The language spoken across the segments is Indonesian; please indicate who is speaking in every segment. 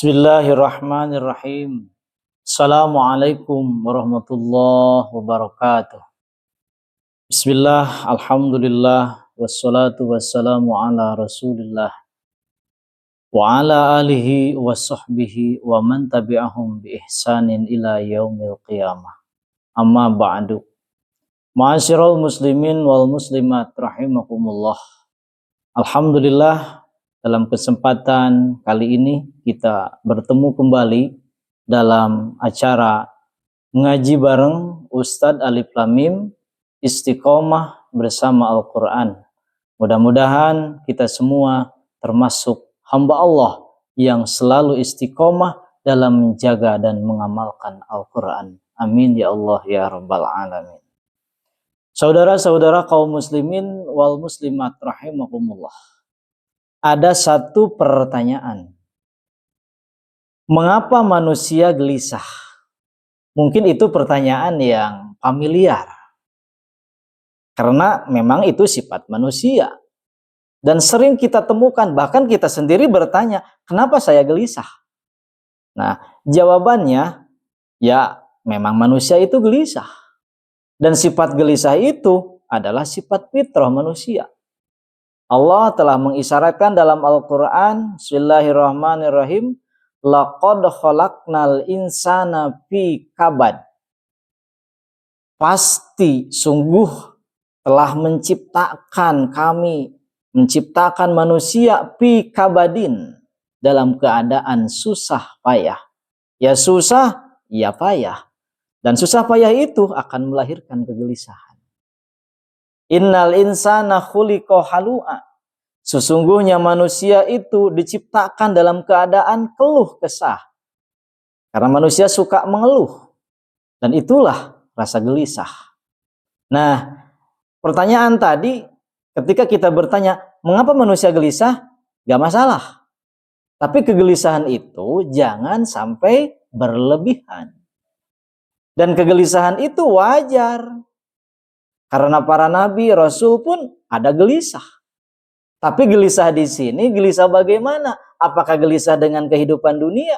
Speaker 1: Bismillahirrahmanirrahim. Assalamualaikum warahmatullahi wabarakatuh. Bismillah, alhamdulillah, wassalatu wassalamu ala rasulillah wa ala alihi wa sahbihi wa man tabi'ahum bi ihsanin ila yaumil qiyamah. Amma ba'du. Ma'asyiral muslimin wal muslimat rahimakumullah. Alhamdulillah, dalam kesempatan kali ini kita bertemu kembali dalam acara ngaji bareng Ustadz Alif Lam Mim Istiqomah bersama Al-Quran. Mudah-mudahan kita semua termasuk hamba Allah yang selalu istiqomah dalam menjaga dan mengamalkan Al-Quran. Amin ya Allah ya Rabbal Alamin. Saudara-saudara kaum muslimin wal muslimat rahimakumullah. Ada satu pertanyaan. Mengapa manusia gelisah? Mungkin itu pertanyaan yang familiar. Karena memang itu sifat manusia. Dan sering kita temukan, bahkan kita sendiri bertanya, kenapa saya gelisah? Nah, jawabannya, ya memang manusia itu gelisah. Dan sifat gelisah itu adalah sifat fitrah manusia. Allah telah mengisyaratkan dalam Al-Quran, Bismillahirrahmanirrahim, laqad khalaqnal insana fi kabad. Pasti sungguh telah menciptakan manusia fi kabadin, dalam keadaan susah payah. Ya susah, ya payah. Dan susah payah itu akan melahirkan kegelisahan. Innal insana khuliqa halu'a. Sesungguhnya manusia itu diciptakan dalam keadaan keluh kesah. Karena manusia suka mengeluh. Dan itulah rasa gelisah. Nah, pertanyaan tadi ketika kita bertanya, mengapa manusia gelisah? Gak masalah. Tapi kegelisahan itu jangan sampai berlebihan. Dan kegelisahan itu wajar. Karena para nabi, rasul pun ada gelisah. Tapi gelisah di sini, gelisah bagaimana? Apakah gelisah dengan kehidupan dunia?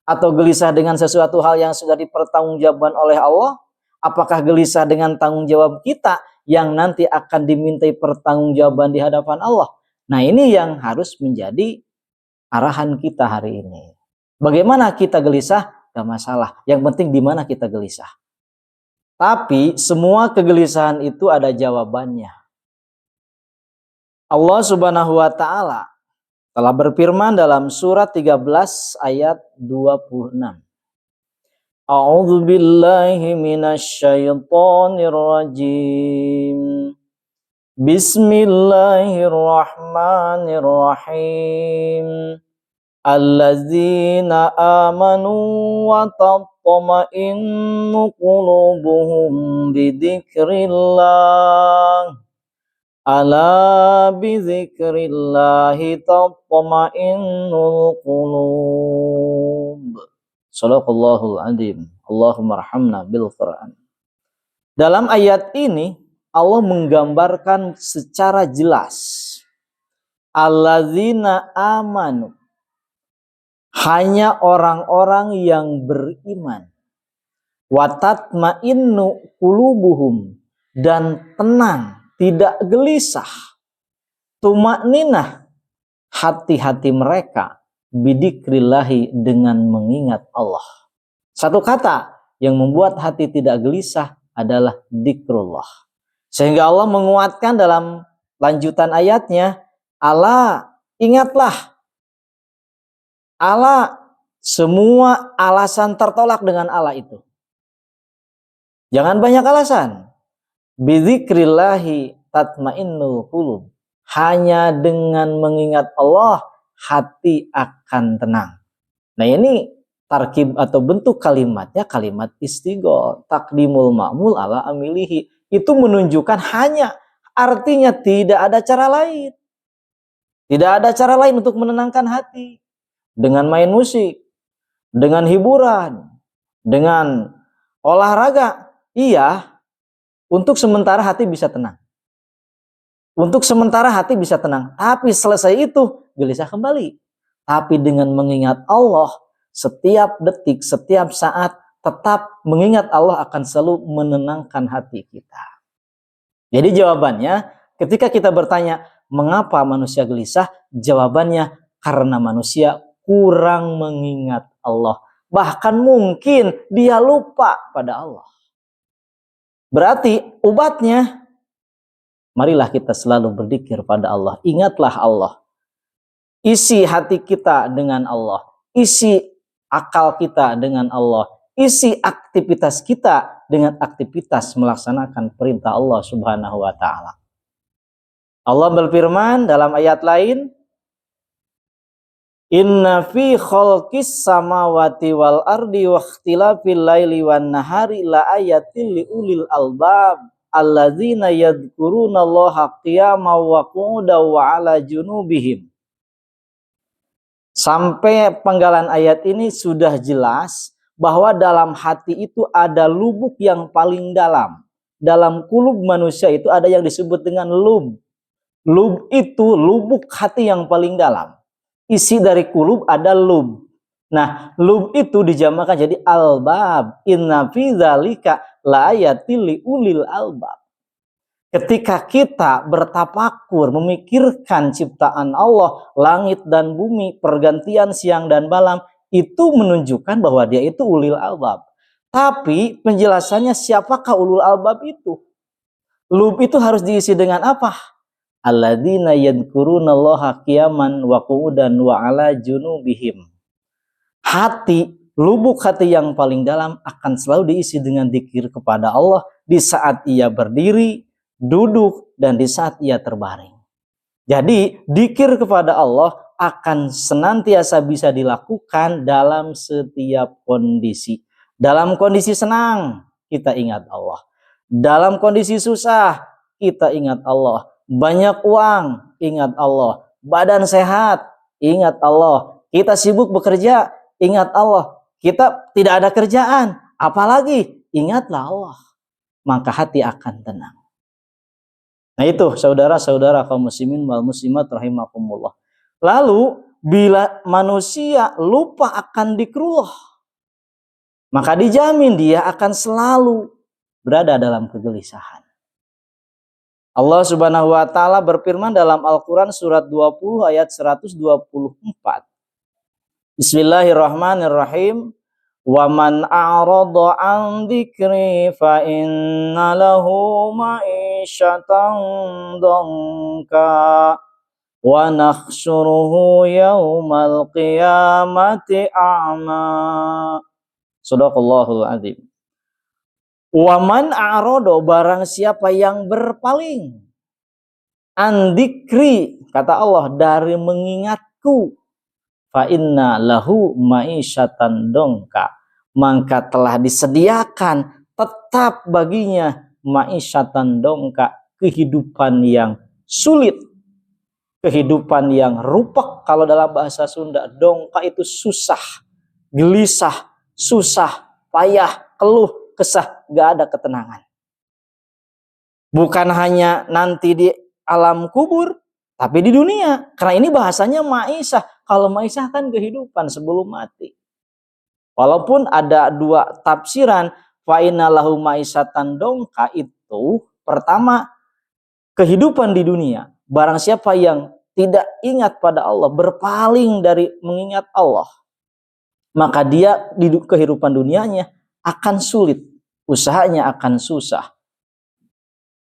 Speaker 1: Atau gelisah dengan sesuatu hal yang sudah dipertanggungjawabkan oleh Allah? Apakah gelisah dengan tanggung jawab kita yang nanti akan dimintai pertanggungjawaban di hadapan Allah? Nah, ini yang harus menjadi arahan kita hari ini. Bagaimana kita gelisah? Gak masalah. Yang penting di mana kita gelisah. Tapi semua kegelisahan itu ada jawabannya. Allah Subhanahu wa ta'ala telah berfirman dalam surat 13 ayat 26. A'udzu billahi minasyaitonir rajim. Bismillahirrahmanirrahim. Allazina amanu wa tatma'innu qulubuhum bidzikrillah. Ala bidzikrillahi tatma'innul qulub. Shadaqallahul adzim. Allahumma arhamna bil Qur'an. Dalam ayat ini Allah menggambarkan secara jelas allazina amanu, hanya orang-orang yang beriman. Wa tatma'innu qulubuhum, dan tenang, tidak gelisah. Tuma'ninah, hati-hati mereka bidzikrillahi, dengan mengingat Allah. Satu kata yang membuat hati tidak gelisah adalah dzikrullah. Sehingga Allah menguatkan dalam lanjutan ayatnya, ala, ingatlah. Allah, semua alasan tertolak dengan Allah itu. Jangan banyak alasan. Bidzikrillahi tatmainnul qulub. Hanya dengan mengingat Allah, hati akan tenang. Nah, ini tarkib atau bentuk kalimatnya kalimat istigol. Takdimul ma'mul ala amilihi. Itu menunjukkan hanya, artinya tidak ada cara lain. Tidak ada cara lain untuk menenangkan hati. Dengan main musik, dengan hiburan, dengan olahraga. Iya, untuk sementara hati bisa tenang. Untuk sementara hati bisa tenang. Tapi selesai itu, gelisah kembali. Tapi dengan mengingat Allah setiap detik, setiap saat, tetap mengingat Allah akan selalu menenangkan hati kita. Jadi jawabannya, ketika kita bertanya, mengapa manusia gelisah? Jawabannya, karena manusia kurang mengingat Allah. Bahkan mungkin dia lupa pada Allah. Berarti obatnya, marilah kita selalu berzikir pada Allah. Ingatlah Allah. Isi hati kita dengan Allah. Isi akal kita dengan Allah. Isi aktivitas kita dengan aktivitas melaksanakan perintah Allah Subhanahu wa ta'ala. Allah berfirman dalam ayat lain, Inna fi khalqis samawati wal ardi wa ikhtilafil laili wan nahari la ayatil li ulil albab alladzina yadhkurunallaha qiyaman wa qu'udan wa ala junubihim. Sampai penggalan ayat ini sudah jelas bahwa dalam hati itu ada lubuk yang paling dalam. Dalam kulub manusia itu ada yang disebut dengan lub. Lub itu lubuk hati yang paling dalam. Isi dari kulub ada lub. Nah, lub itu dijamakan jadi albab. Inna fi dzalika laayatil liulil albab. Ketika kita bertafakur, memikirkan ciptaan Allah, langit dan bumi, pergantian siang dan malam, itu menunjukkan bahwa dia itu ulil albab. Tapi penjelasannya siapakah ulul albab itu? Lub itu harus diisi dengan apa? Alladzina yadhkurunallaha qiyaman wa qu'udan wa ala junubihim. Hati, lubuk hati yang paling dalam akan selalu diisi dengan zikir kepada Allah di saat ia berdiri, duduk, dan di saat ia terbaring. Jadi, zikir kepada Allah akan senantiasa bisa dilakukan dalam setiap kondisi. Dalam kondisi senang, kita ingat Allah. Dalam kondisi susah, kita ingat Allah. Banyak uang, ingat Allah. Badan sehat, ingat Allah. Kita sibuk bekerja, ingat Allah. Kita tidak ada kerjaan, apalagi ingatlah Allah. Maka hati akan tenang. Nah itu saudara-saudara kaum muslimin wal muslimat rahimakumullah. Lalu bila manusia lupa akan zikrullah, maka dijamin dia akan selalu berada dalam kegelisahan. Allah Subhanahu wa taala berfirman dalam Al-Qur'an surat 20 ayat 124. Bismillahirrahmanirrahim. Wa man a'rada 'an dzikri fa inna lahu ma'isyatan dhanka wa nakhshuruhu yaumal qiyamati a'ma. Shadaqallahul adzim. Wa man a'rada, barang siapa yang berpaling, an dzikri, kata Allah, dari mengingatku, fa inna lahu ma'isyatan dhanka, maka telah disediakan tetap baginya ma'isyatan dhanka, kehidupan yang sulit, kehidupan yang rupak. Kalau dalam bahasa Sunda, dongka itu susah, gelisah, susah, payah, keluh, kesah, gak ada ketenangan. Bukan hanya nanti di alam kubur, tapi di dunia. Karena ini bahasanya ma'isyah. Kalau ma'isyah kan kehidupan sebelum mati. Walaupun ada dua tafsiran, fa inna lahu ma'isyatan dongka itu, pertama, kehidupan di dunia. Barang siapa yang tidak ingat pada Allah, berpaling dari mengingat Allah, maka dia di kehidupan dunianya akan sulit. Usahanya akan susah.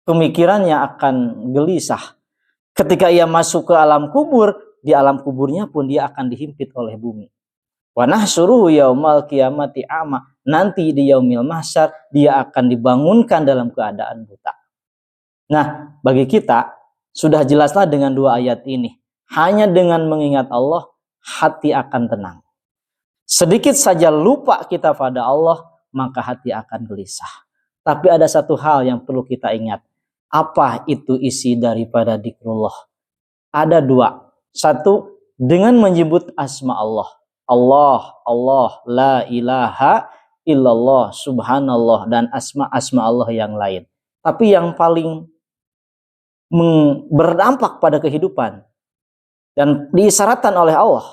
Speaker 1: Pemikirannya akan gelisah. Ketika ia masuk ke alam kubur, di alam kuburnya pun dia akan dihimpit oleh bumi. Wa nahsyuruhu yaumal qiyamati a'ma. Nanti di yaumil mahsyar dia akan dibangunkan dalam keadaan buta. Nah, bagi kita sudah jelaslah dengan dua ayat ini. Hanya dengan mengingat Allah, hati akan tenang. Sedikit saja lupa kita pada Allah, maka hati akan gelisah. Tapi ada satu hal yang perlu kita ingat. Apa itu isi daripada zikrullah? Ada dua. Satu, dengan menyebut asma Allah. Allah, Allah, la ilaha illallah, subhanallah, dan asma-asma Allah yang lain. Tapi yang paling berdampak pada kehidupan dan diisyaratkan oleh Allah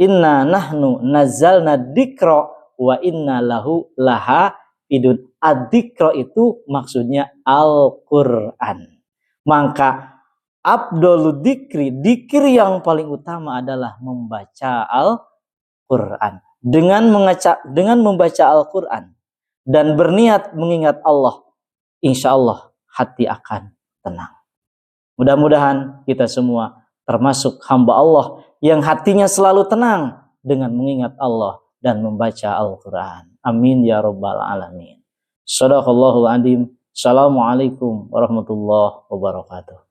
Speaker 1: Inna nahnu nazzalna dzikra wa inna lahu lahafidun. Ad-dzikra itu maksudnya Al-Qur'an. Maka afdhalud dzikri, dzikir yang paling utama adalah membaca Al-Qur'an. Dengan membaca Al-Qur'an dan berniat mengingat Allah, insya Allah hati akan tenang. Mudah-mudahan kita semua termasuk hamba Allah yang hatinya selalu tenang dengan mengingat Allah dan membaca Al-Quran. Amin ya rabbal alamin. Shadaqallahul adzim. Assalamualaikum warahmatullahi wabarakatuh.